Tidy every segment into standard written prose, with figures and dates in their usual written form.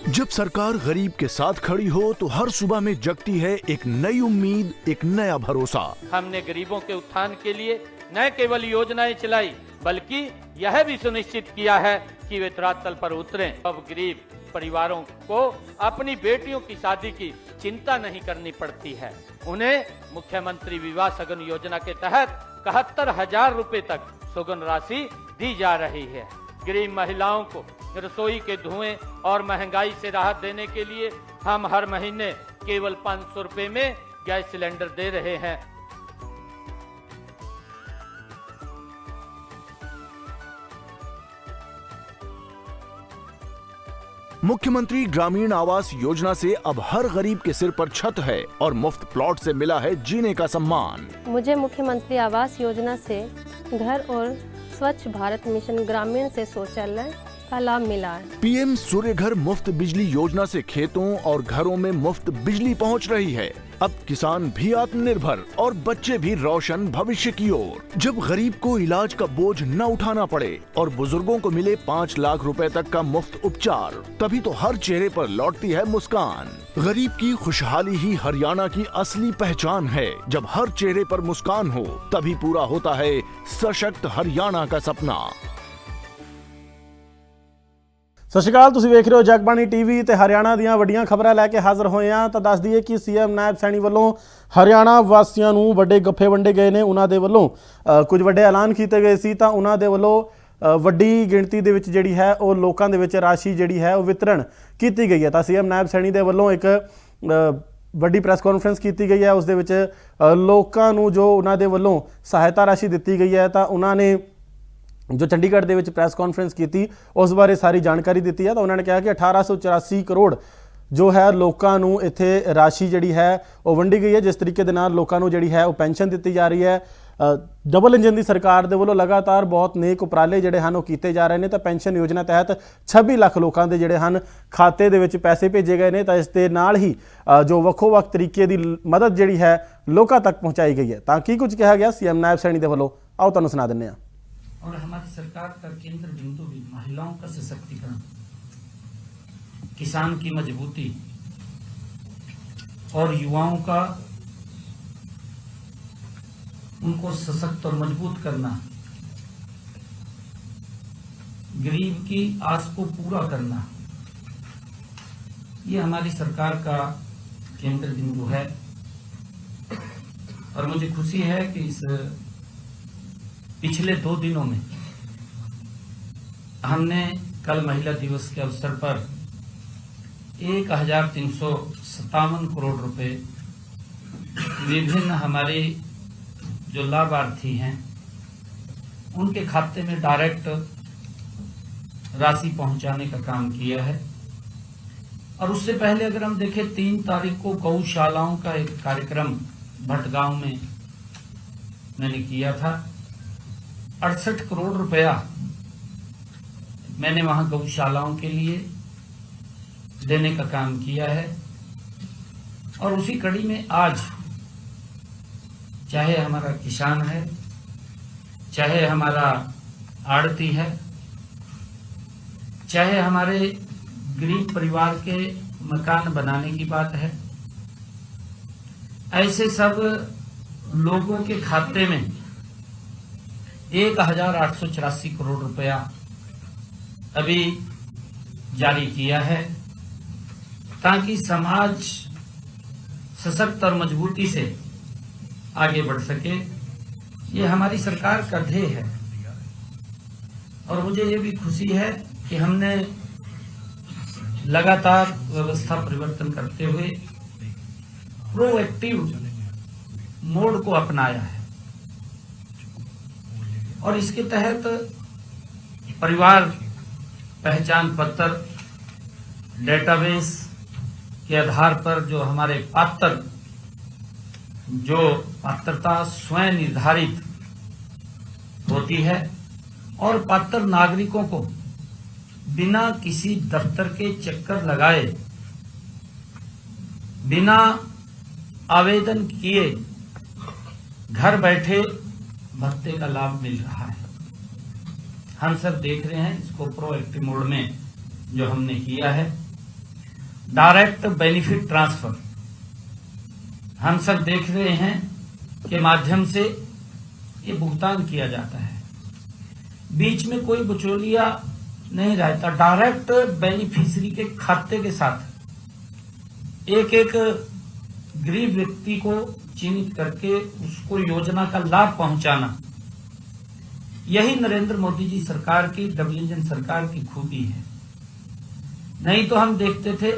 जब सरकार गरीब के साथ खड़ी हो तो हर सुबह में जगती है एक नई उम्मीद, एक नया भरोसा। हमने गरीबों के उत्थान के लिए न केवल योजनाएं चलाई, बल्कि यह भी सुनिश्चित किया है कि वे धरातल पर उतरें। अब गरीब परिवारों को अपनी बेटियों की शादी की चिंता नहीं करनी पड़ती है। उन्हें मुख्यमंत्री विवाह सगन योजना के तहत 71,000 रुपए तक सुगन राशि दी जा रही है। गरीब महिलाओं को रसोई के धुएं और महंगाई से राहत देने के लिए हम हर महीने केवल 500 रुपए में गैस सिलेंडर दे रहे हैं। मुख्यमंत्री ग्रामीण आवास योजना से अब हर गरीब के सिर पर छत है और मुफ्त प्लॉट से मिला है जीने का सम्मान। मुझे मुख्यमंत्री आवास योजना से घर और स्वच्छ भारत मिशन ग्रामीण से शौचालय का लाभ मिला है। पीएम सूर्य घर मुफ्त बिजली योजना से खेतों और घरों में मुफ्त बिजली पहुंच रही है। अब किसान भी आत्मनिर्भर और बच्चे भी रोशन भविष्य की ओर। जब गरीब को इलाज का बोझ न उठाना पड़े और बुजुर्गों को मिले 5 लाख रुपए तक का मुफ्त उपचार, तभी तो हर चेहरे पर लौटती है मुस्कान। गरीब की खुशहाली ही हरियाणा की असली पहचान है। जब हर चेहरे पर मुस्कान हो, तभी पूरा होता है सशक्त हरियाणा का सपना। सत श्री अकाल, तुसीं वेख रहे हो जगबाणी टीवी ਤੇ ਹਰਿਆਣਾ ਦੀਆਂ ਵੱਡੀਆਂ ਖਬਰਾਂ ਲੈ ਕੇ ਹਾਜ਼ਰ ਹੋਏ ਆ। ਤਾਂ ਦੱਸ ਦਈਏ ਕਿ ਸੀਐਮ ਨਾਇਬ ਸੈਣੀ ਵੱਲੋਂ ਹਰਿਆਣਾ ਵਾਸੀਆਂ ਨੂੰ ਵੱਡੇ ਗੱਫੇ ਵੰਡੇ ਗਏ ਨੇ। ਉਹਨਾਂ ਦੇ ਵੱਲੋਂ ਕੁਝ ਵੱਡੇ ਐਲਾਨ ਕੀਤੇ ਗਏ ਸੀ। ਤਾਂ ਉਹਨਾਂ ਦੇ ਵੱਲੋਂ ਵੱਡੀ ਗਿਣਤੀ ਦੇ ਵਿੱਚ ਜਿਹੜੀ ਹੈ ਉਹ ਲੋਕਾਂ ਦੇ ਵਿੱਚ ਰਾਸ਼ੀ ਜਿਹੜੀ ਹੈ ਉਹ ਵਿਤਰਨ ਕੀਤੀ ਗਈ ਹੈ। ਤਾਂ ਸੀਐਮ ਨਾਇਬ ਸੈਣੀ ਦੇ ਵੱਲੋਂ ਇੱਕ ਵੱਡੀ ਪ੍ਰੈਸ ਕਾਨਫਰੰਸ ਕੀਤੀ ਗਈ ਹੈ। ਉਸ ਦੇ ਵਿੱਚ ਲੋਕਾਂ ਨੂੰ ਜੋ ਉਹਨਾਂ ਦੇ ਵੱਲੋਂ ਸਹਾਇਤਾ ਰਾਸ਼ੀ ਦਿੱਤੀ ਗਈ ਹੈ, ਤਾਂ ਉਹਨਾਂ ਨੇ जो चंडीगढ़ ਦੇ ਵਿੱਚ ਪ੍ਰੈਸ ਕਾਨਫਰੰਸ ਕੀਤੀ, ਉਸ ਬਾਰੇ ਸਾਰੀ ਜਾਣਕਾਰੀ ਦਿੱਤੀ ਹੈ। ਤਾਂ ਉਹਨਾਂ ਨੇ ਕਿਹਾ ਕਿ 1884 ਕਰੋੜ ਜੋ ਹੈ ਲੋਕਾਂ ਨੂੰ ਇੱਥੇ ਰਾਸ਼ੀ ਜਿਹੜੀ ਹੈ ਉਹ ਵੰਡੀ ਗਈ ਹੈ। ਜਿਸ ਤਰੀਕੇ ਦੇ ਨਾਲ ਲੋਕਾਂ ਨੂੰ ਜਿਹੜੀ ਹੈ ਉਹ ਪੈਨਸ਼ਨ ਦਿੱਤੀ ਜਾ ਰਹੀ ਹੈ। ਡਬਲ ਇੰਜਨ ਦੀ ਸਰਕਾਰ ਦੇ ਵੱਲੋਂ ਲਗਾਤਾਰ ਬਹੁਤ ਨੇਕ ਉਪਰਾਲੇ ਜਿਹੜੇ ਹਨ ਉਹ ਕੀਤੇ ਜਾ ਰਹੇ ਨੇ। ਤਾਂ ਪੈਨਸ਼ਨ ਯੋਜਨਾ ਤਹਿਤ 26 ਲੱਖ ਲੋਕਾਂ ਦੇ ਜਿਹੜੇ ਹਨ ਖਾਤੇ ਦੇ ਵਿੱਚ ਪੈਸੇ ਭੇਜੇ ਗਏ ਨੇ। ਤਾਂ ਇਸ ਦੇ ਨਾਲ ਹੀ ਜੋ ਵੱਖੋ-ਵੱਖ ਤਰੀਕੇ ਦੀ ਮਦਦ ਜਿਹੜੀ ਹੈ ਲੋਕਾਂ ਤੱਕ ਪਹੁੰਚਾਈ ਗਈ ਹੈ। ਤਾਂ ਕੀ ਕੁਝ ਕਿਹਾ ਗਿਆ ਸੀਐਮ ਨਾਇਬ ਸੈਣੀ ਦੇ ਵੱਲੋਂ, ਆਓ ਤੁਹਾਨੂੰ ਸੁਣਾ ਦਿੰਦੇ ਹਾਂ। और हमारी सरकार का केंद्र बिंदु भी महिलाओं का सशक्तिकरण, किसान की मजबूती और युवाओं का उनको सशक्त और मजबूत करना, गरीब की आस को पूरा करना, ये हमारी सरकार का केंद्र बिंदु है। और मुझे खुशी है कि इस पिछले 2 दिनों में हमने कल महिला दिवस के अवसर पर 1357 करोड़ रुपए विभिन्न हमारे जो लाभार्थी हैं उनके खाते में डायरेक्ट राशि पहुंचाने का काम किया है। और उससे पहले अगर हम देखें, 3 तारीख को गौशालाओं का एक कार्यक्रम भटगांव में मैंने किया था। 68 करोड़ रुपया मैंने वहां गौशालाओं के लिए देने का काम किया है। और उसी कड़ी में आज चाहे हमारा किसान है, चाहे हमारा आड़ती है, चाहे हमारे गरीब परिवार के मकान बनाने की बात है, ऐसे सब लोगों के खाते में 1884 करोड़ रुपया अभी जारी किया है, ताकि समाज सशक्त और मजबूती से आगे बढ़ सके। ये हमारी सरकार का ध्येय है। और मुझे ये भी खुशी है कि हमने लगातार व्यवस्था परिवर्तन करते हुए प्रोएक्टिव मोड को अपनाया है। और इसके तहत परिवार पहचान पत्र डेटाबेस के आधार पर जो हमारे पात्रता स्वयं निर्धारित होती है, और पात्र नागरिकों को बिना किसी दफ्तर के चक्कर लगाए, बिना आवेदन किए घर बैठे भत्ते का लाभ मिल रहा है। हम सब देख रहे हैं इसको प्रोएक्टिव मोड में जो हमने किया है। डायरेक्ट बेनिफिट ट्रांसफर हम सब देख रहे हैं के माध्यम से ये भुगतान किया जाता है। बीच में कोई बिचौलिया नहीं रहता, डायरेक्ट बेनिफिशियरी के खाते के साथ एक एक गरीब व्यक्ति को चिन्हित करके उसको योजना का लाभ पहुंचाना, यही नरेंद्र मोदी जी सरकार की, डबल इंजन सरकार की खूबी है। नहीं तो हम देखते थे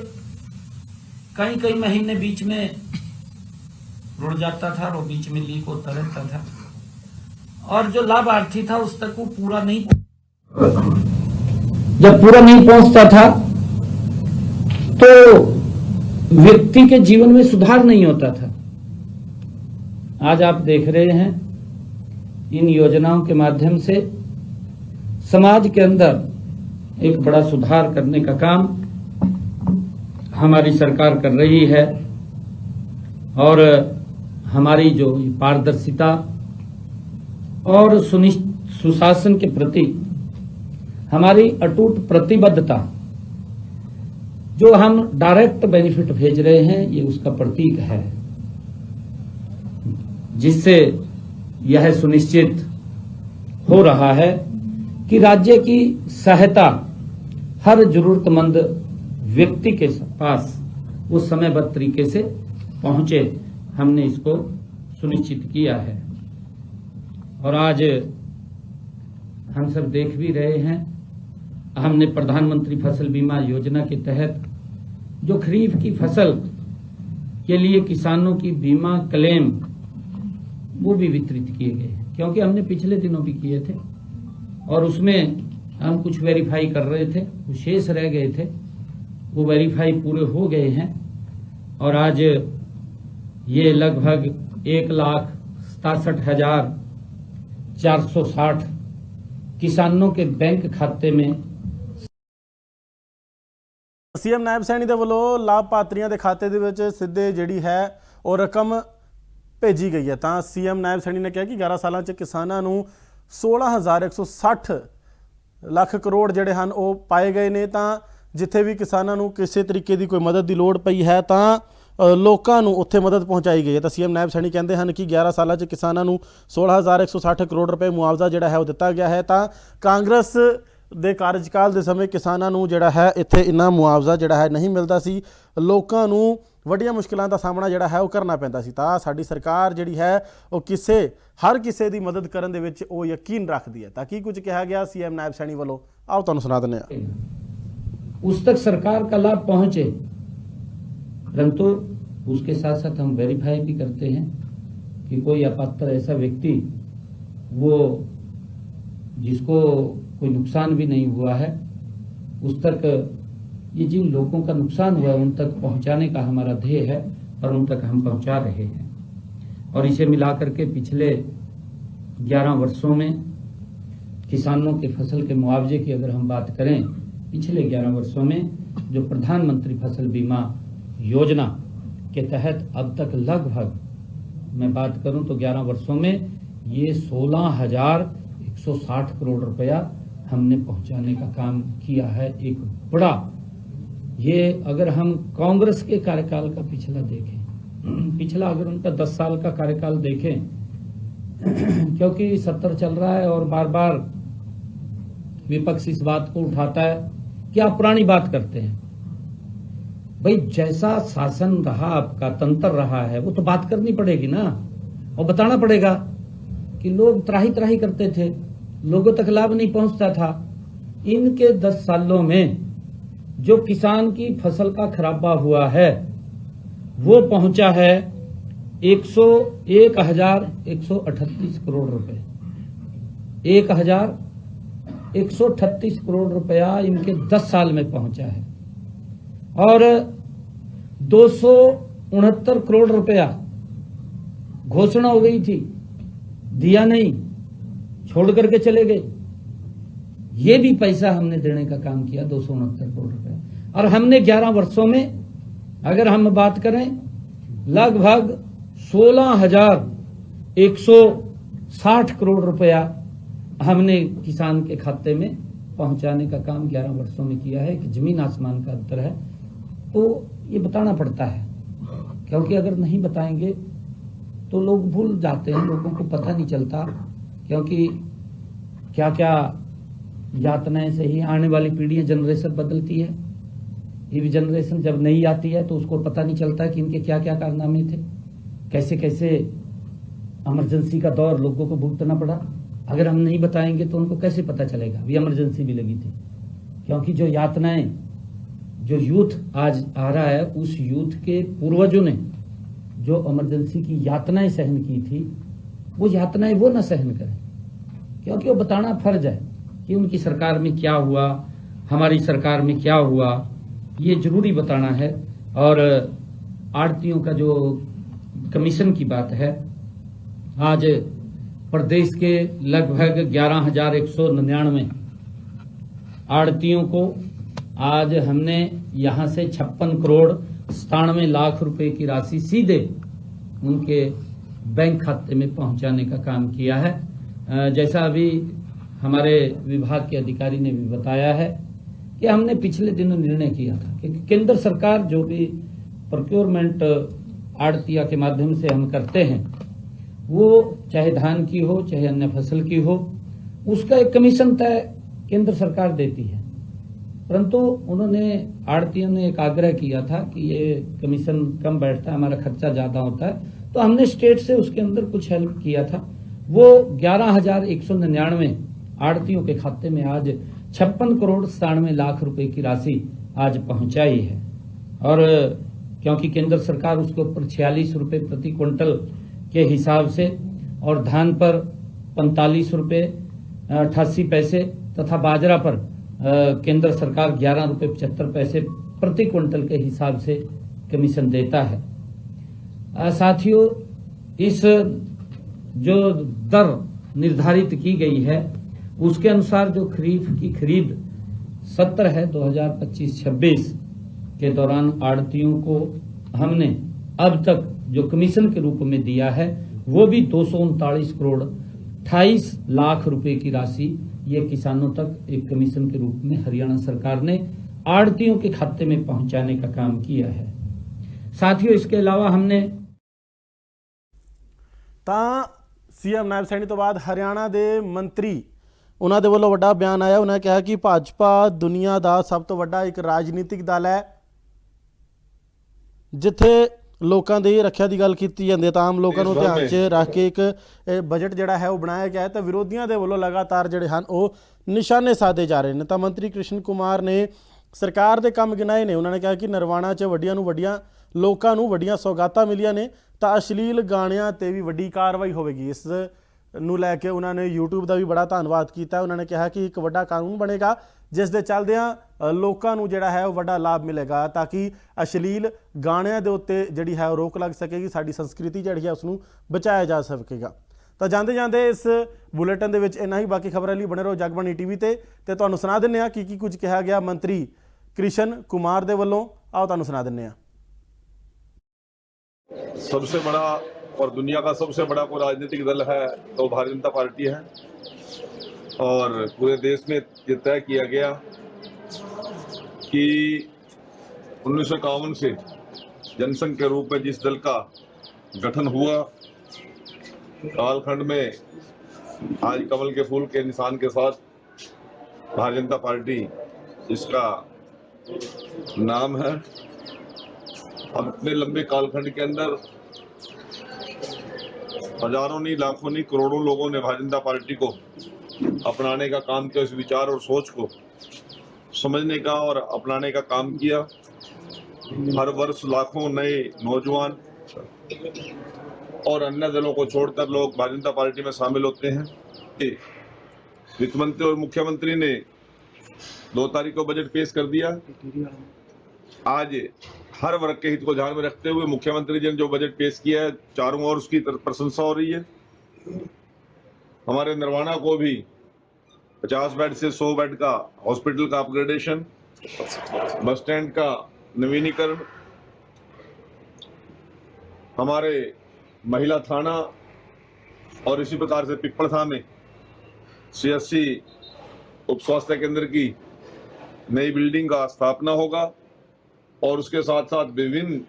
कई कई महीने बीच में रुड़ जाता था, वो बीच में लीक होता रहता था और जो लाभार्थी था उस तक वो पूरा नहीं, जब पूरा नहीं पहुंचता था तो व्यक्ति के जीवन में सुधार नहीं होता था। आज आप देख रहे हैं इन योजनाओं के माध्यम से समाज के अंदर एक बड़ा सुधार करने का काम हमारी सरकार कर रही है और हमारी जो पारदर्शिता और सुशासन के प्रति हमारी अटूट प्रतिबद्धता, जो हम डायरेक्ट बेनिफिट भेज रहे हैं, ये उसका प्रतीक है, जिससे यह सुनिश्चित हो रहा है कि राज्य की सहायता हर जरूरतमंद व्यक्ति के पास वो समयबद्ध तरीके से पहुंचे। हमने इसको सुनिश्चित किया है और आज हम सब देख भी रहे हैं, हमने प्रधानमंत्री फसल बीमा योजना के तहत जो खरीफ की फसल के लिए किसानों की बीमा क्लेम वो भी वितरित किए गए, क्योंकि हमने पिछले दिनों भी किए थे और उसमें हम कुछ वेरीफाई कर रहे थे, वो शेष रह गए थे, वो वेरीफाई पूरे हो गए हैं और आज ये लगभग 1,67,460 किसानों के बैंक खाते में। सीएम नायब सैनी ਦੇ ਵੱਲੋਂ ਲਾਭਪਾਤਰੀਆਂ ਦੇ ਖਾਤੇ ਦੇ ਵਿੱਚ ਸਿੱਧੇ ਜਿਹੜੀ ਹੈ ਉਹ ਰਕਮ ਭੇਜੀ ਗਈ ਹੈ। ਤਾਂ ਸੀਐਮ ਨਾਇਬ ਸੈਣੀ ਨੇ ਕਿਹਾ ਕਿ 11 ਸਾਲਾਂ 'ਚ ਕਿਸਾਨਾਂ ਨੂੰ 16,160 ਲੱਖ ਕਰੋੜ ਜਿਹੜੇ ਹਨ ਉਹ ਪਾਏ ਗਏ ਨੇ। ਤਾਂ ਜਿੱਥੇ ਵੀ ਕਿਸਾਨਾਂ ਨੂੰ ਕਿਸੇ ਤਰੀਕੇ ਦੀ ਕੋਈ ਮਦਦ ਦੀ ਲੋੜ ਪਈ ਹੈ ਤਾਂ ਲੋਕਾਂ ਨੂੰ ਉੱਥੇ ਮਦਦ ਪਹੁੰਚਾਈ ਗਈ ਹੈ। ਤਾਂ ਸੀਐਮ ਨਾਇਬ ਸੈਣੀ ਕਹਿੰਦੇ ਹਨ ਕਿ 11 ਸਾਲਾਂ 'ਚ ਕਿਸਾਨਾਂ ਨੂੰ 16,160 ਕਰੋੜ ਰੁਪਏ ਮੁਆਵਜ਼ਾ ਜਿਹੜਾ ਹੈ ਉਹ ਦਿੱਤਾ ਗਿਆ ਹੈ। ਤਾਂ ਕਾਂਗਰਸ ਦੇ ਕਾਰਜਕਾਲ ਦੇ ਸਮੇਂ ਕਿਸਾਨਾਂ ਨੂੰ ਜਿਹੜਾ ਹੈ ਇੱਥੇ ਇੰਨਾ ਮੁਆਵਜ਼ਾ ਜਿਹੜਾ ਹੈ ਨਹੀਂ ਮਿਲਦਾ ਸੀ, ਲੋਕਾਂ ਨੂੰ ਵੱਡੀਆਂ ਮੁਸ਼ਕਿਲਾਂ ਦਾ ਸਾਹਮਣਾ ਜਿਹੜਾ ਹੈ ਉਹ ਕਰਨਾ ਪੈਂਦਾ ਸੀ। ਤਾਂ ਸਾਡੀ ਸਰਕਾਰ ਜਿਹੜੀ ਹੈ ਉਹ ਹਰ ਕਿਸੇ ਦੀ ਮਦਦ ਕਰਨ ਦੇ ਵਿੱਚ ਉਹ ਯਕੀਨ ਰੱਖਦੀ ਹੈ। ਤਾਂ ਕੀ ਕੁਝ ਕਿਹਾ ਗਿਆ ਸੀਐਮ ਨਾਇਬ ਸੈਣੀ ਵੱਲੋਂ, ਆਓ ਤੁਹਾਨੂੰ ਸੁਣਾ ਦਿੰਦੇ ਹਾਂ। उस तक सरकार का लाभ पहुंचे, परंतु उसके साथ साथ हम वेरीफाई भी करते हैं कि कोई अपात्र ऐसा व्यक्ति वो जिसको कोई नुकसान भी नहीं हुआ है, उस तक ये जिन लोगों का नुकसान हुआ है उन तक पहुंचाने का हमारा ध्येय है और उन तक हम पहुंचा रहे हैं। और इसे मिलाकर के पिछले 11 वर्षों में किसानों के फसल के मुआवजे की अगर हम बात करें, पिछले 11 वर्षों में जो प्रधानमंत्री फसल बीमा योजना के तहत अब तक लगभग मैं बात करूं तो 11 वर्षों में ये 16,160 करोड़ रुपया हमने पहुंचाने का काम किया है। एक बड़ा, ये अगर हम कांग्रेस के कार्यकाल का पिछला देखें, पिछला अगर उनका 10 साल का कार्यकाल देखें, क्योंकि 70 चल रहा है और बार बार विपक्ष इस बात को उठाता है कि आप पुरानी बात करते हैं। भाई जैसा शासन रहा, आपका तंत्र रहा है, वो तो बात करनी पड़ेगी ना और बताना पड़ेगा कि लोग त्राही त्राही करते थे, लोगों तक लाभ नहीं पहुंचता था। इनके 10 सालों में जो किसान की फसल का खराबा हुआ है वो पहुंचा है 101,138 करोड़ रुपए, 1,138 करोड़ रुपया इनके 10 साल में पहुंचा है और 269 करोड़ रुपया घोषणा हो गई थी, दिया नहीं, छोड़ करके चले गए। ये भी पैसा हमने देने का काम किया, 269 करोड़ रुपया। और हमने 11 वर्षों में अगर हम बात करें लगभग 16,160 करोड़ रुपया हमने किसान के खाते में पहुंचाने का काम 11 वर्षों में किया है कि जमीन आसमान का अंतर है। तो ये बताना पड़ता है, क्योंकि अगर नहीं बताएंगे तो लोग भूल जाते हैं, लोगों को पता नहीं चलता, क्योंकि क्या क्या यातनाएं से ही आने वाली पीढ़ियां, जनरेशन बदलती है। ये भी जनरेशन जब नहीं आती है तो उसको पता नहीं चलता कि इनके क्या क्या कारनामे थे, कैसे कैसे इमरजेंसी का दौर लोगों को भुगतना पड़ा। अगर हम नहीं बताएंगे तो उनको कैसे पता चलेगा भी इमरजेंसी भी लगी थी, क्योंकि जो यातनाएं, जो यूथ आज आ रहा है, उस यूथ के पूर्वजों ने जो इमरजेंसी की यातनाएं सहन की थी, वो यातनाएं वो न सहन करें, क्योंकि वो बताना फर्ज है कि उनकी सरकार में क्या हुआ, हमारी सरकार में क्या हुआ, ये जरूरी बताना है। और आड़तियों का जो कमीशन की बात है, आज प्रदेश के लगभग 11,199 आड़तियों को आज हमने यहां से 56 करोड़ 97 लाख रुपए की राशि सीधे उनके बैंक खाते में पहुंचाने का काम किया है। जैसा अभी हमारे विभाग के अधिकारी ने भी बताया है कि हमने पिछले दिनों निर्णय किया था कि केंद्र सरकार जो भी प्रोक्योरमेंट आड़तिया के माध्यम से हम करते हैं, वो चाहे धान की हो चाहे अन्य फसल की हो, उसका एक कमीशन तय केंद्र सरकार देती है। परंतु उन्होंने, आड़तियों ने एक आग्रह किया था कि ये कमीशन कम बैठता है, हमारा खर्चा ज्यादा होता है, तो हमने स्टेट से उसके अंदर कुछ हेल्प किया था। वो 11,199 आड़तियों के खाते में आज 56 करोड़ 97 लाख रुपए की राशि आज पहुंचाई है। और क्योंकि केंद्र सरकार उसके ऊपर 46 रुपए प्रति क्विंटल के हिसाब से और धान पर 45 रुपए 88 पैसे तथा बाजरा पर केंद्र सरकार 11 रुपए 75 पैसे प्रति क्विंटल के हिसाब से कमीशन देता है। साथियों, इस जो दर निर्धारित की गई है उसके अनुसार जो खरीफ की खरीद सत्र है 2025-26 के दौरान आड़तियों को हमने अब तक जो कमीशन के रूप में दिया है वो भी 239 करोड़ 28 लाख रुपए की राशि ये किसानों तक एक कमीशन के रूप में हरियाणा सरकार ने आड़तियों के खाते में पहुंचाने का काम किया है। साथियों, इसके अलावा हमने सीएम नायब सैनी तो बाद हरियाणा ਦੇ ਮੰਤਰੀ ਉਹਨਾਂ ਦੇ ਵੱਲੋਂ ਵੱਡਾ ਬਿਆਨ ਆਇਆ। ਉਹਨਾਂ ਕਿਹਾ ਕਿ ਭਾਜਪਾ ਦੁਨੀਆ ਦਾ ਸਭ ਤੋਂ ਵੱਡਾ ਇੱਕ ਰਾਜਨੀਤਿਕ ਦਲ ਹੈ ਜਿੱਥੇ ਲੋਕਾਂ ਦੀ ਰੱਖਿਆ ਦੀ ਗੱਲ ਕੀਤੀ ਜਾਂਦੀ ਹੈ ਤਾਂ ਆਮ ਲੋਕਾਂ ਨੂੰ ਧਿਆਨ 'ਚ ਰੱਖ ਕੇ ਇੱਕ ਬਜਟ ਜਿਹੜਾ ਹੈ ਉਹ ਬਣਾਇਆ ਗਿਆ ਹੈ ਤਾਂ ਵਿਰੋਧੀਆਂ ਦੇ ਵੱਲੋਂ ਲਗਾਤਾਰ ਜਿਹੜੇ ਹਨ ਉਹ ਨਿਸ਼ਾਨੇ ਸਾਧੇ ਜਾ ਰਹੇ ਨੇ। ਤਾਂ ਮੰਤਰੀ ਕ੍ਰਿਸ਼ਨ ਕੁਮਾਰ ਨੇ ਸਰਕਾਰ ਦੇ ਕੰਮ ਗਿਣਾਏ ਨੇ। ਉਹਨਾਂ ਨੇ ਕਿਹਾ ਕਿ ਨਰਵਾਣਾ 'ਚ ਵੱਡੀਆਂ ਨੂੰ ਵੱਡੀਆਂ ਲੋਕਾਂ ਨੂੰ ਵੱਡੀਆਂ ਸੌਗਾਤਾਂ ਮਿਲੀਆਂ ਨੇ ਤਾਂ ਅਸ਼ਲੀਲ ਗਾਣਿਆਂ 'ਤੇ ਵੀ ਵੱਡੀ ਕਾਰਵਾਈ ਹੋਵੇਗੀ। ਇਸ ਨੂੰ ਲੈ ਕੇ ਉਹਨਾਂ ਨੇ YouTube ਦਾ ਵੀ ਬੜਾ ਧੰਨਵਾਦ ਕੀਤਾ। ਉਹਨਾਂ ਨੇ ਕਿਹਾ ਕਿ ਇੱਕ ਵੱਡਾ ਕਾਨੂੰਨ ਬਣੇਗਾ ਜਿਸ ਦੇ ਚੱਲਦਿਆਂ ਲੋਕਾਂ ਨੂੰ ਜਿਹੜਾ ਹੈ ਉਹ ਵੱਡਾ ਲਾਭ ਮਿਲੇਗਾ ਤਾਂ ਕਿ ਅਸ਼ਲੀਲ ਗਾਣਿਆਂ ਦੇ ਉੱਤੇ ਜਿਹੜੀ ਹੈ ਉਹ ਰੋਕ ਲੱਗ ਸਕੇਗੀ, ਸਾਡੀ ਸੰਸਕ੍ਰਿਤੀ ਜਿਹੜੀ ਹੈ ਉਸ ਨੂੰ ਬਚਾਇਆ ਜਾ ਸਕੇਗਾ। ਤਾਂ ਜਾਂਦੇ ਜਾਂਦੇ ਇਸ ਬੁਲੇਟਿਨ ਦੇ ਵਿੱਚ ਇੰਨਾ ਹੀ। ਬਾਕੀ ਖਬਰਾਂ ਲਈ ਬਣੇ ਰਹੋ ਜਗਬਾਣੀ TV ਤੇ ਤੁਹਾਨੂੰ ਸੁਣਾ ਦਿੰਦੇ ਹਾਂ ਕੀ ਕੁਝ ਕਿਹਾ ਗਿਆ ਮੰਤਰੀ ਕ੍ਰਿਸ਼ਨ ਕੁਮਾਰ ਦੇ ਵੱਲੋਂ। आओ ਤੁਹਾਨੂੰ ਸੁਣਾ ਦਿੰਦੇ ਹਾਂ। सबसे बड़ा और दुनिया का सबसे बड़ा कोई राजनीतिक दल है तो भारतीय जनता पार्टी है और पूरे देश में ये तय किया गया कि 1951 से जनसंघ के रूप में जिस दल का गठन हुआ, कालखंड में आज कमल के फूल के निशान के साथ भारतीय जनता पार्टी इसका नाम है। अब इतने लंबे कालखंड के अंदर हजारों नहीं, लाखों नहीं, करोड़ों लोगों ने भारतीय जनता पार्टी को अपनाने का काम किया, उस विचार और सोच को समझने का और अपनाने का काम किया। हर वर्ष लाखों नए नौजवान और अन्य दलों को छोड़कर लोग भारतीय जनता पार्टी में शामिल होते हैं। वित्त मंत्री और मुख्यमंत्री ने 2 तारीख को बजट पेश कर दिया। आज हर वर्ग के हित को ध्यान में रखते हुए मुख्यमंत्री जी ने जो बजट पेश किया है, चारों ओर उसकी प्रशंसा हो रही है। हमारे नरवाना को भी 50 बेड से 100 बेड का हॉस्पिटल का अपग्रेडेशन, बस स्टैंड का नवीनीकरण, हमारे महिला थाना और इसी प्रकार से पिपलथा में CSC उप स्वास्थ्य केंद्र की नई बिल्डिंग का स्थापना होगा। और उसके साथ साथ विभिन्न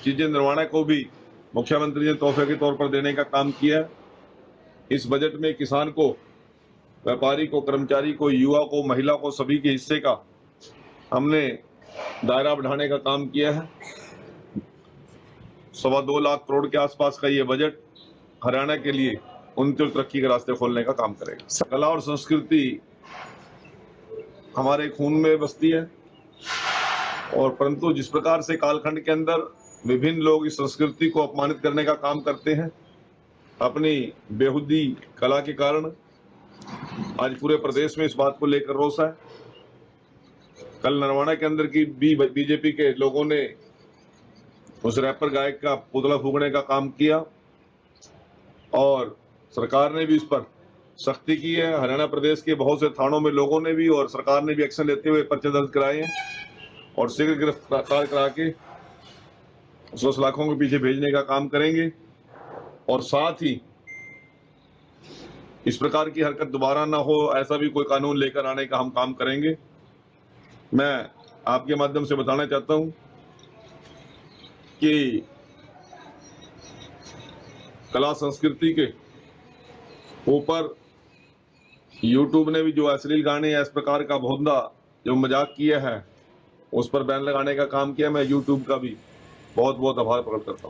चीजें निर्माण को भी मुख्यमंत्री ने तोहफे के तौर पर देने का काम किया। इस बजट में किसान को, व्यापारी को, कर्मचारी को, युवा को, महिला को, सभी के हिस्से का हमने दायरा बढ़ाने का काम किया है। 2.25 लाख करोड़ के आसपास का ये बजट हरियाणा के लिए उन्नति और तरक्की के रास्ते खोलने का काम करेगा। कला और संस्कृति हमारे खून में बसती है, और परंतु जिस प्रकार से कालखंड के अंदर विभिन्न लोग इस संस्कृति को अपमानित करने का काम करते हैं अपनी बेहुदी कला के कारण, आज पूरे प्रदेश में इस बात को लेकर रोष है। कल नरवाना के अंदर की बीजेपी के लोगों ने उस रैपर गायक का पुतला फूकने का काम किया, और सरकार ने भी इस पर सख्ती की है। हरियाणा प्रदेश के बहुत से थानों में लोगों ने भी और सरकार ने भी एक्शन लेते हुए पर्चे दर्ज कराए हैं, और शीघ्र गिरफ्तार करा के उस लाखों के पीछे भेजने का काम करेंगे। और साथ ही इस प्रकार की हरकत दोबारा ना हो, ऐसा भी कोई कानून लेकर आने का हम काम करेंगे। मैं आपके माध्यम से बताना चाहता हूं कि कला संस्कृति के ऊपर YouTube ने भी जो अश्लील गाने या इस प्रकार का भोंदा जो मजाक किया है उस पर बैन लगाने का काम किया। मैं YouTube का भी बहुत बहुत आभार प्रकट करता हूं।